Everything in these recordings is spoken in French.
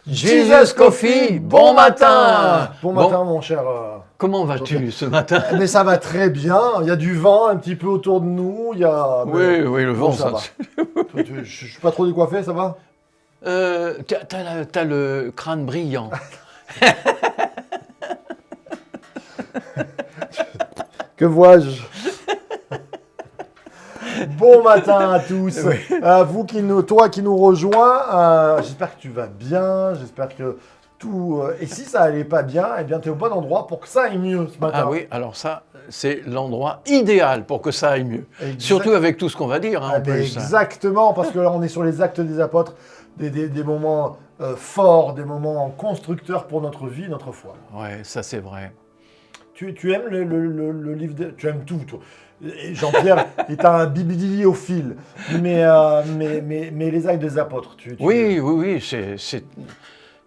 Jesus Coffee, bon matin. Bon matin, mon cher. Comment vas-tu ce matin? Mais ça va très bien. Il y a du vent un petit peu autour de nous. Il y a. Oui, le vent, ça va. Je suis pas trop décoiffé, ça va? T'as le crâne brillant. Que vois-je? Bon matin à tous. Oui. Toi qui nous rejoins, j'espère que tu vas bien. J'espère que tout. Et si ça allait pas bien, eh bien, tu es au bon endroit pour que ça aille mieux ce matin. Ah oui, alors ça, c'est l'endroit idéal pour que ça aille mieux. Surtout avec tout ce qu'on va dire, en plus. Exactement, parce que là, on est sur les actes des apôtres, des moments forts, des moments constructeurs pour notre vie, notre foi. Ouais, ça c'est vrai. Tu aimes le livre Tu aimes tout, toi. Jean-Pierre est un bibliophile, mais les actes des apôtres, Oui,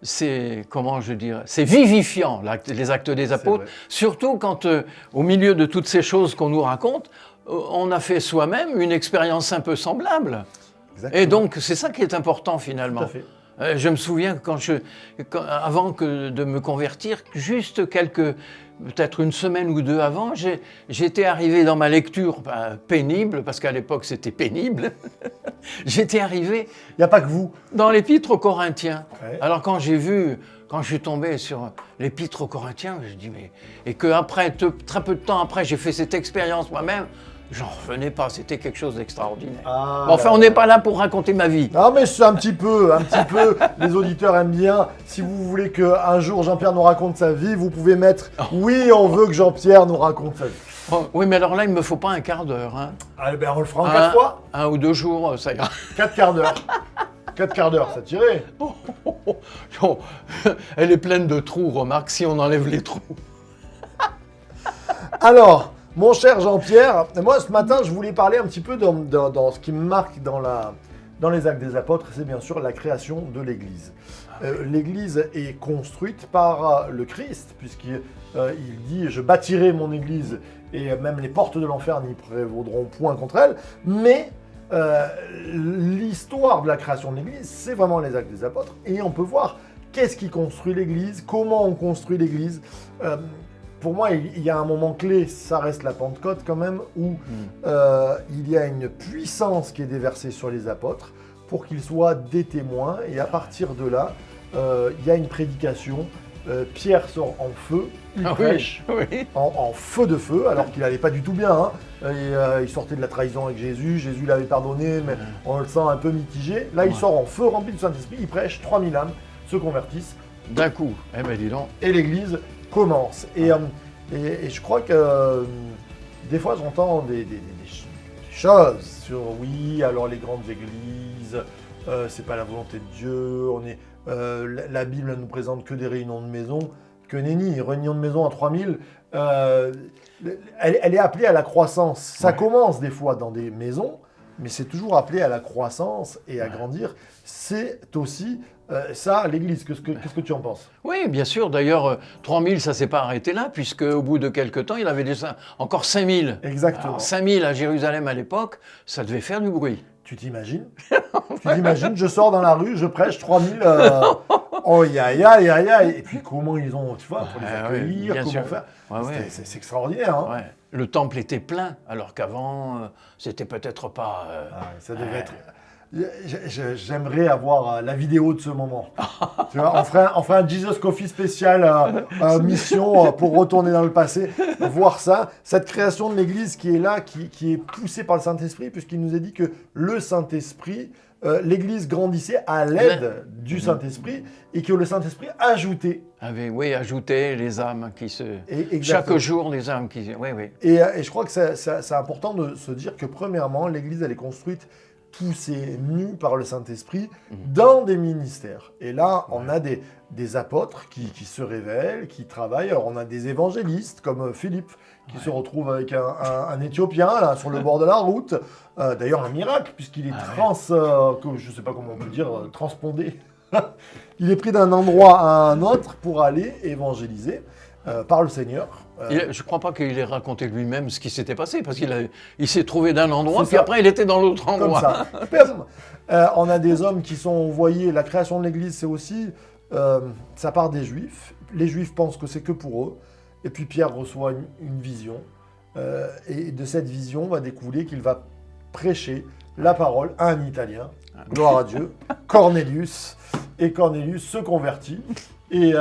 c'est comment je dirais, c'est vivifiant, les actes des apôtres, surtout quand, au milieu de toutes ces choses qu'on nous raconte, on a fait soi-même une expérience un peu semblable. Exactement. Et donc, c'est ça qui est important finalement. Tout à fait. Je me souviens avant de me convertir, juste peut-être une semaine ou deux avant, j'étais arrivé dans ma lecture pénible, parce qu'à l'époque c'était pénible, j'étais arrivé... Il n'y a pas que vous. Dans l'Épître aux Corinthiens. Ouais. Alors quand je suis tombé sur l'Épître aux Corinthiens, je dis mais... Et que après, très peu de temps après, j'ai fait cette expérience moi-même, j'en revenais pas, c'était quelque chose d'extraordinaire. Enfin, on n'est pas là pour raconter ma vie. Non, mais c'est un petit peu. Les auditeurs aiment bien. Si vous voulez qu'un jour Jean-Pierre nous raconte sa vie, vous pouvez mettre « Oui, on veut que Jean-Pierre nous raconte sa vie ». Oui, mais alors là, il ne me faut pas un quart d'heure. Hein. Ah, ben on le fera en 4 fois. 1 ou 2 jours, ça ira. 4 quarts d'heure. 4 quarts d'heure, ça tirait. Elle est pleine de trous, remarque, si on enlève les trous. Alors... Mon cher Jean-Pierre, moi ce matin je voulais parler un petit peu dans ce qui me marque dans les actes des apôtres, c'est bien sûr la création de l'Église. L'Église est construite par le Christ, puisqu'il dit « Je bâtirai mon Église et même les portes de l'enfer n'y prévaudront point contre elle ». Mais l'histoire de la création de l'Église, c'est vraiment les actes des apôtres. Et on peut voir qu'est-ce qui construit l'Église, comment on construit l'Église. Pour moi, il y a un moment clé, ça reste la Pentecôte quand même, où il y a une puissance qui est déversée sur les apôtres pour qu'ils soient des témoins. Et à partir de là, il y a une prédication. Pierre sort en feu, il prêche en feu de feu, alors qu'il n'allait pas du tout bien. Hein. Il sortait de la trahison avec Jésus l'avait pardonné, mais on le sent un peu mitigé. Là, il sort en feu, rempli du Saint-Esprit, il prêche, 3000 âmes se convertissent. D'un coup, eh ben dis donc. Et l'Église commence. Et je crois que des fois j'entends des choses sur alors les grandes églises, c'est pas la volonté de Dieu, la Bible ne nous présente que des réunions de maison, que nenni, réunion de maison à 3000, elle est appelée à la croissance. Ça commence des fois dans des maisons, mais c'est toujours appelé à la croissance et à grandir. C'est aussi ça, l'Église. Qu'est-ce que tu en penses? Oui, bien sûr. D'ailleurs, 3000, ça ne s'est pas arrêté là, puisque au bout de quelques temps, il y avait déjà encore 5000. Exactement. Alors, 5000 à Jérusalem à l'époque, ça devait faire du bruit. Tu t'imagines? Je sors dans la rue, je prêche 3000. Oh, aïe. Et puis comment ils ont, tu vois, pour les accueillir, comment faire? C'est extraordinaire. Hein. Ouais. Le temple était plein, alors qu'avant, c'était peut-être pas... ça devait être... J'aimerais avoir la vidéo de ce moment. Tu vois, on ferait un Jesus Coffee spécial mission pour retourner dans le passé, voir ça. Cette création de l'Église qui est là, qui est poussée par le Saint-Esprit, puisqu'il nous a dit que le Saint-Esprit, l'Église grandissait à l'aide du Saint-Esprit et que le Saint-Esprit ajoutait. Ajoutait les âmes qui se... Chaque jour, les âmes qui... Oui. Et je crois que c'est important de se dire que premièrement, l'Église, elle est construite poussés, nus par le Saint-Esprit, dans des ministères. Et là, on a des apôtres qui se révèlent, qui travaillent. Alors, on a des évangélistes, comme Philippe, qui se retrouve avec un Éthiopien, là, sur le bord de la route. D'ailleurs, un miracle, puisqu'il est je ne sais pas comment on peut dire, transpondé. Il est pris d'un endroit à un autre pour aller évangéliser. Par le Seigneur. Je ne crois pas qu'il ait raconté lui-même ce qui s'était passé, parce qu'il s'est trouvé d'un endroit, puis après il était dans l'autre endroit. Comme ça. On a des hommes qui sont envoyés, la création de l'Église, c'est aussi ça part des Juifs. Les Juifs pensent que c'est que pour eux. Et puis Pierre reçoit une vision. Et de cette vision va découler qu'il va prêcher la parole à un Italien. Gloire à Dieu. Cornelius. Et Cornelius se convertit. Et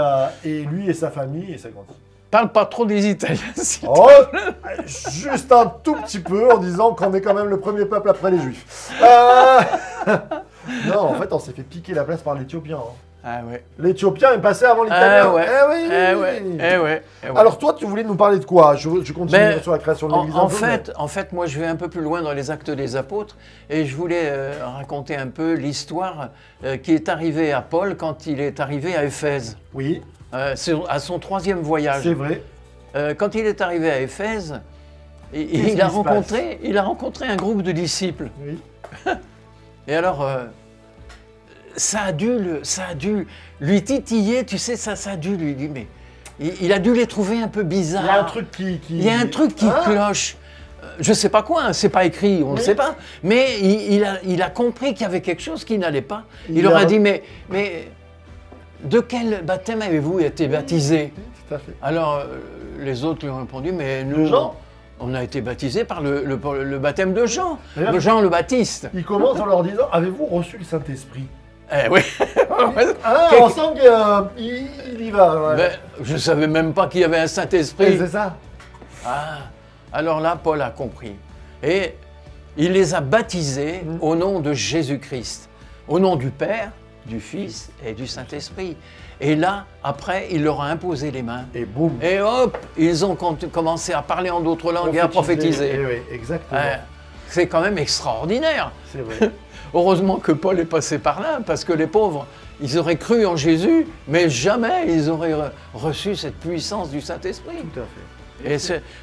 lui et sa famille, et ça continue. Parle pas trop des Italiens, s'il te Oh, plaît. juste un tout petit peu en disant qu'on est quand même le premier peuple après les Juifs. Non, en fait, on s'est fait piquer la place par l'Éthiopien. Hein. Ah ouais. L'Éthiopien est passé avant l'Italien. Ah ouais. Eh oui, Eh oui, ouais. oui. Eh ouais. Eh ouais. Alors toi, tu voulais nous parler de quoi? Je continue Ben, sur la création de l'Église. En fait, moi, je vais un peu plus loin dans les Actes des Apôtres et je voulais raconter un peu l'histoire qui est arrivée à Paul quand il est arrivé à Éphèse, Oui, c'est à son 3e voyage. c'est vrai. Quand il est arrivé à Éphèse, Qu'est-ce il a qui se rencontré un groupe de disciples. Oui. Et alors, ça a dû lui titiller, tu sais, ça a dû lui dire, mais il a dû les trouver un peu bizarres. Il y a un truc qui... Il y a un truc qui Hein? cloche. Je ne sais pas quoi, hein, c'est pas écrit, on ne Oui. sait pas. Mais il a compris qu'il y avait quelque chose qui n'allait pas. Il Il leur a- a dit, mais de quel baptême avez-vous été baptisé? Tout à fait. Alors, les autres lui ont répondu, mais nous, Jean. on a été baptisés par le baptême de Jean, D'ailleurs, Jean le Baptiste. Il commence en leur disant, avez-vous reçu le Saint-Esprit? Eh oui. Ah, on sent qu'il y va. Ouais. Ben, je ne savais même pas qu'il y avait un Oui, Saint-Esprit. c'est ça. Ah, alors là, Paul a compris. Et il les a baptisés au nom de Jésus-Christ, au nom du Père, du Fils et du Saint-Esprit. Et là, après, il leur a imposé les mains. Et boum. Et hop, ils ont commencé à parler en d'autres langues et à prophétiser. Eh oui, exactement. C'est quand même extraordinaire. C'est vrai. Heureusement que Paul est passé par là, parce que les pauvres, ils auraient cru en Jésus, mais jamais ils auraient reçu cette puissance du Saint-Esprit. Tout à fait. Et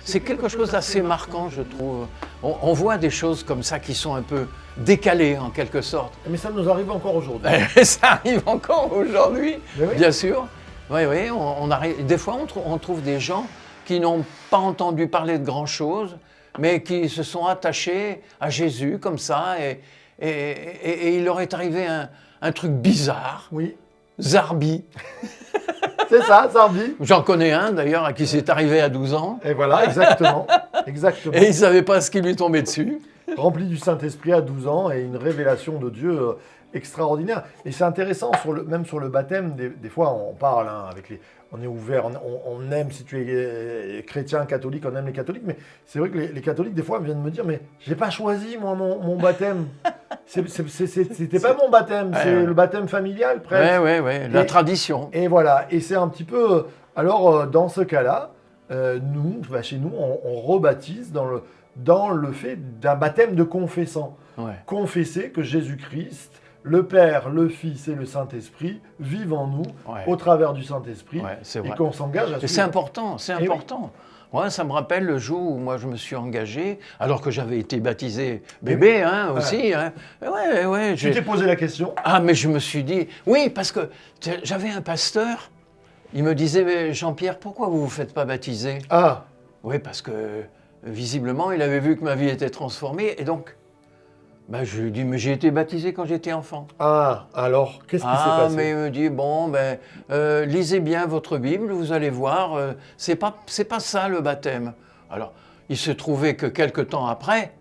c'est quelque chose d'assez marquant, je trouve. On voit des choses comme ça qui sont un peu décalées, en quelque sorte. Mais ça nous arrive encore aujourd'hui. Et ça arrive encore aujourd'hui, Mais oui. bien sûr. Oui, oui, des fois, on trouve des gens qui n'ont pas entendu parler de grand-chose, mais qui se sont attachés à Jésus comme ça, et il leur est arrivé un truc bizarre, Oui. Zarbi. C'est ça, Zarbi. J'en connais un, d'ailleurs, à qui c'est arrivé à 12 ans, Et voilà, exactement. Exactement. et il ne savait pas ce qui lui tombait dessus. Rempli du Saint-Esprit à 12 ans et une révélation de Dieu extraordinaire. Et c'est intéressant, même sur le baptême, des fois on parle, hein, on est ouvert, on aime, si tu es chrétien, catholique, on aime les catholiques, mais c'est vrai que les catholiques, des fois, viennent me dire, mais j'ai pas choisi, moi, mon baptême. C'était pas mon baptême, Ouais, c'est ouais. le baptême familial, presque. Oui, la Et- tradition. Et voilà, et c'est un petit peu... Alors, dans ce cas-là, chez nous, on rebaptise dans le fait d'un baptême de confessant. Ouais. Confesser que Jésus-Christ, le Père, le Fils et le Saint-Esprit vivent en nous Ouais. au travers du Saint-Esprit Ouais, c'est et vrai. qu'on s'engage à Et c'est suivre. important, c'est Eh oui. important. Ouais, ça me rappelle le jour où moi je me suis engagé, alors que j'avais été baptisé bébé hein, aussi. Hein. Ouais, Tu t'es posé la question. Ah, mais je me suis dit, oui, parce que j'avais un pasteur, il me disait, mais Jean-Pierre, pourquoi vous ne vous faites pas baptiser? Ah, Oui, parce que visiblement, il avait vu que ma vie était transformée, et donc, je lui ai dit, mais j'ai été baptisé quand j'étais enfant. alors, qu'est-ce qui s'est Ah, passé? mais il me dit, bon, lisez bien votre Bible, vous allez voir, c'est pas ça le baptême. Alors, il se trouvait que quelque temps après,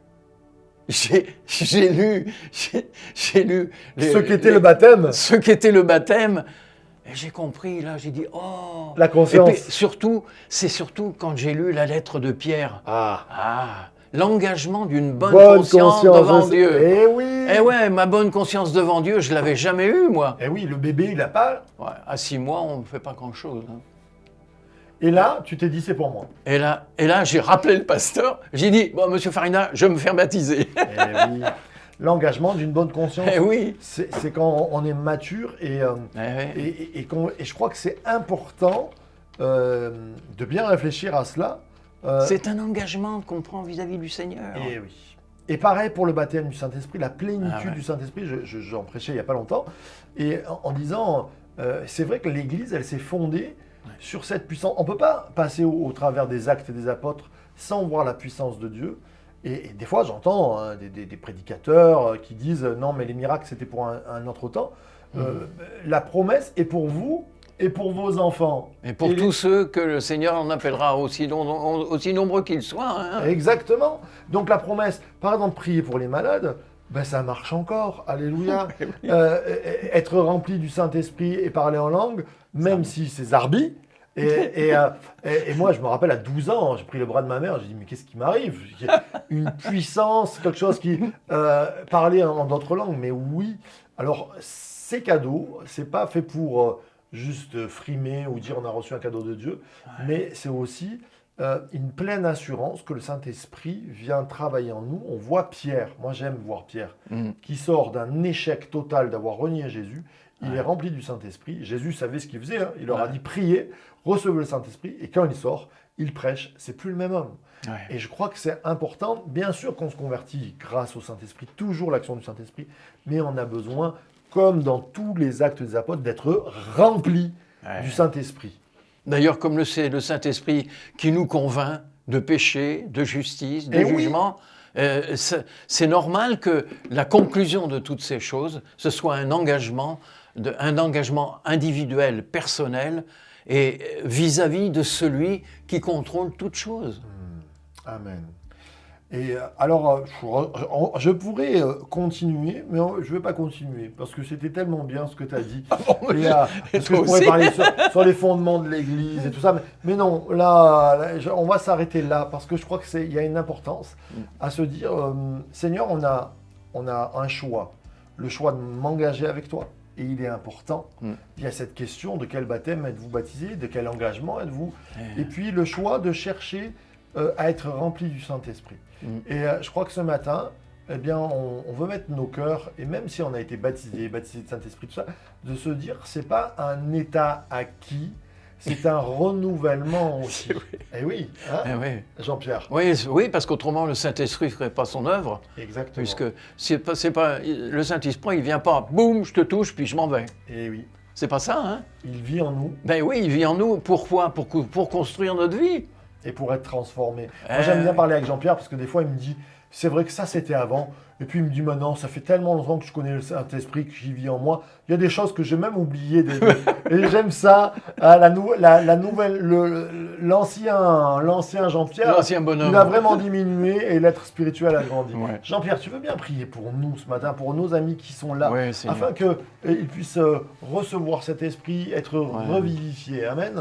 j'ai lu Ce qu'était le baptême, ce qu'était le baptême, et j'ai compris, là, j'ai dit, oh. la Et conscience. puis, c'est surtout quand j'ai lu la lettre de Pierre. Ah, l'engagement d'une bonne conscience devant Dieu. Eh oui. Eh ouais, ma bonne conscience devant Dieu, je l'avais jamais eue, moi. Eh oui, le bébé, il n'a pas. Ouais, à 6 mois, on ne fait pas grand-chose. Hein. Et là, tu t'es dit, c'est pour moi. Et là, j'ai rappelé le pasteur. J'ai dit, bon, monsieur Farina, je vais me faire baptiser. Eh oui. L'engagement d'une bonne conscience. Eh oui. C'est quand on est mature et je crois que c'est important de bien réfléchir à cela. C'est un engagement qu'on prend vis-à-vis du Seigneur. Et oui. Et pareil pour le baptême du Saint-Esprit, la plénitude Ah ouais. du Saint-Esprit, j'en prêchais il n'y a pas longtemps, et en disant, c'est vrai que l'Église, elle s'est fondée sur cette puissance. On ne peut pas passer au travers des actes des apôtres sans voir la puissance de Dieu. Et des fois, j'entends des prédicateurs qui disent, non, mais les miracles, c'était pour un autre temps. La promesse est pour vous et pour vos enfants. Et pour tous ceux que le Seigneur en appellera, aussi nombreux qu'ils soient. Hein. Exactement. Donc la promesse, par exemple, prier pour les malades, ben ça marche encore. Alléluia. Oui. Être rempli du Saint-Esprit et parler en langue, même si c'est zarbi. Et moi, je me rappelle, à 12 ans, j'ai pris le bras de ma mère, j'ai dit, mais qu'est-ce qui m'arrive? Une puissance, quelque chose qui... parler en d'autres langues, mais oui. Alors, ces cadeaux, c'est pas fait pour juste frimer ou dire on a reçu un cadeau de Dieu, mais c'est aussi une pleine assurance que le Saint-Esprit vient travailler en nous. On voit Pierre, moi j'aime voir Pierre, qui sort d'un échec total d'avoir renié Jésus. Il est rempli du Saint-Esprit. Jésus savait ce qu'il faisait. Hein. Il leur a dit priez, recevez le Saint-Esprit. Et quand il sort, il prêche. C'est plus le même homme. Et je crois que c'est important. Bien sûr qu'on se convertit grâce au Saint-Esprit, toujours l'action du Saint-Esprit, mais on a besoin, comme dans tous les actes des apôtres, d'être rempli du Saint-Esprit. D'ailleurs, comme c'est le Saint-Esprit qui nous convainc de péché, de justice, de jugement, c'est normal que la conclusion de toutes ces choses, ce soit un engagement individuel, personnel, et vis-à-vis de celui qui contrôle toutes choses. Amen. Et alors, je pourrais continuer, mais je ne vais pas continuer, parce que c'était tellement bien ce que tu as dit. Parce que je pourrais parler sur les fondements de l'Église et tout ça, mais non, là, on va s'arrêter là, parce que je crois qu'il y a une importance à se dire, Seigneur, on a un choix, le choix de m'engager avec toi, et il est important. Il y a cette question de quel baptême êtes-vous baptisé, de quel engagement êtes-vous, et puis le choix de chercher à être rempli du Saint-Esprit. Et je crois que ce matin, eh bien, on veut mettre nos cœurs, et même si on a été baptisé de Saint-Esprit, tout ça, de se dire que ce n'est pas un état acquis, c'est un renouvellement aussi. Et oui, hein, Jean-Pierre. Oui, parce qu'autrement, le Saint-Esprit ne ferait pas son œuvre. Exactement. Puisque le Saint-Esprit, il ne vient pas, boum, je te touche, puis je m'en vais. Et oui. C'est pas ça, hein? Il vit en nous. Ben oui, il vit en nous. Pourquoi? Pour construire notre vie. Et pour être transformé. Moi, j'aime bien parler avec Jean-Pierre parce que des fois, il me dit, c'est vrai que ça, c'était avant. Et puis, il me dit, maintenant, ça fait tellement longtemps que je connais le Saint-Esprit, que j'y vis en moi. Il y a des choses que j'ai même oubliées. Et j'aime ça. L'ancien Jean-Pierre, l'ancien bonhomme, il a vraiment diminué et l'être spirituel a grandi. Jean-Pierre, tu veux bien prier pour nous ce matin, pour nos amis qui sont là, afin qu'ils puissent recevoir cet esprit, être revivifiés. Amen.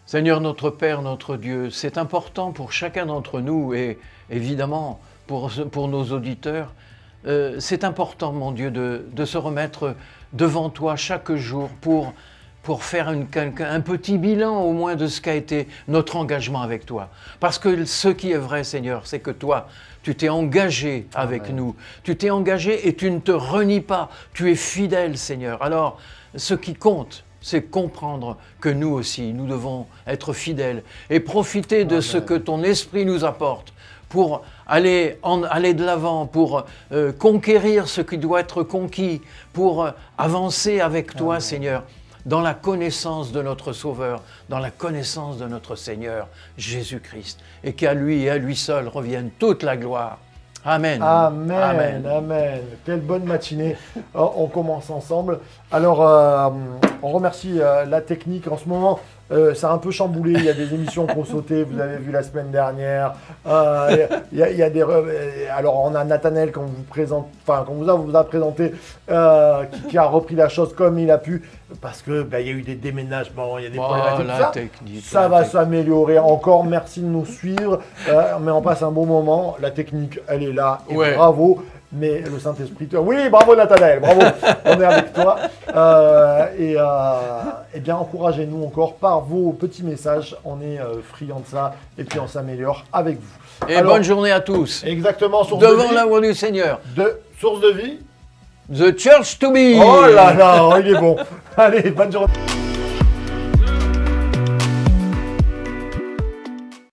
Seigneur notre Père, notre Dieu, c'est important pour chacun d'entre nous et évidemment pour nos auditeurs, c'est important, mon Dieu, de se remettre devant toi chaque jour pour faire un petit bilan au moins de ce qu'a été notre engagement avec toi. Parce que ce qui est vrai, Seigneur, c'est que toi, tu t'es engagé avec nous. Tu t'es engagé et tu ne te renies pas. Tu es fidèle, Seigneur. Alors, ce qui compte, c'est comprendre que nous aussi, nous devons être fidèles et profiter de ce que ton esprit nous apporte pour aller de l'avant, pour conquérir ce qui doit être conquis, pour avancer avec toi, Seigneur, dans la connaissance de notre Sauveur, dans la connaissance de notre Seigneur, Jésus-Christ, et qu'à lui et à lui seul revienne toute la gloire. Amen. Amen. Amen. Amen. Quelle bonne matinée. On commence ensemble. Alors, on remercie la technique en ce moment. Ça a un peu chamboulé. Il y a des émissions qui ont sauté. Vous avez vu la semaine dernière. Il y a des. Alors, on a Nathanaël qu'on vous a présenté, qui a repris la chose comme il a pu, parce que il y a eu des déménagements, il y a des problématiques. Ça va s'améliorer encore. Merci de nous suivre. Mais on passe un bon moment. La technique, elle est là. Et bravo. Mais le Saint-Esprit, oui, bravo Nathanaël, bravo, on est avec toi. Et bien, encouragez-nous encore par vos petits messages. On est friands de ça et puis on s'améliore avec vous. Et alors, bonne journée à tous. Exactement, source de vie. Devant la voix du Seigneur. Source de vie. The Church to be. Oh là là, il est bon. Allez, bonne journée.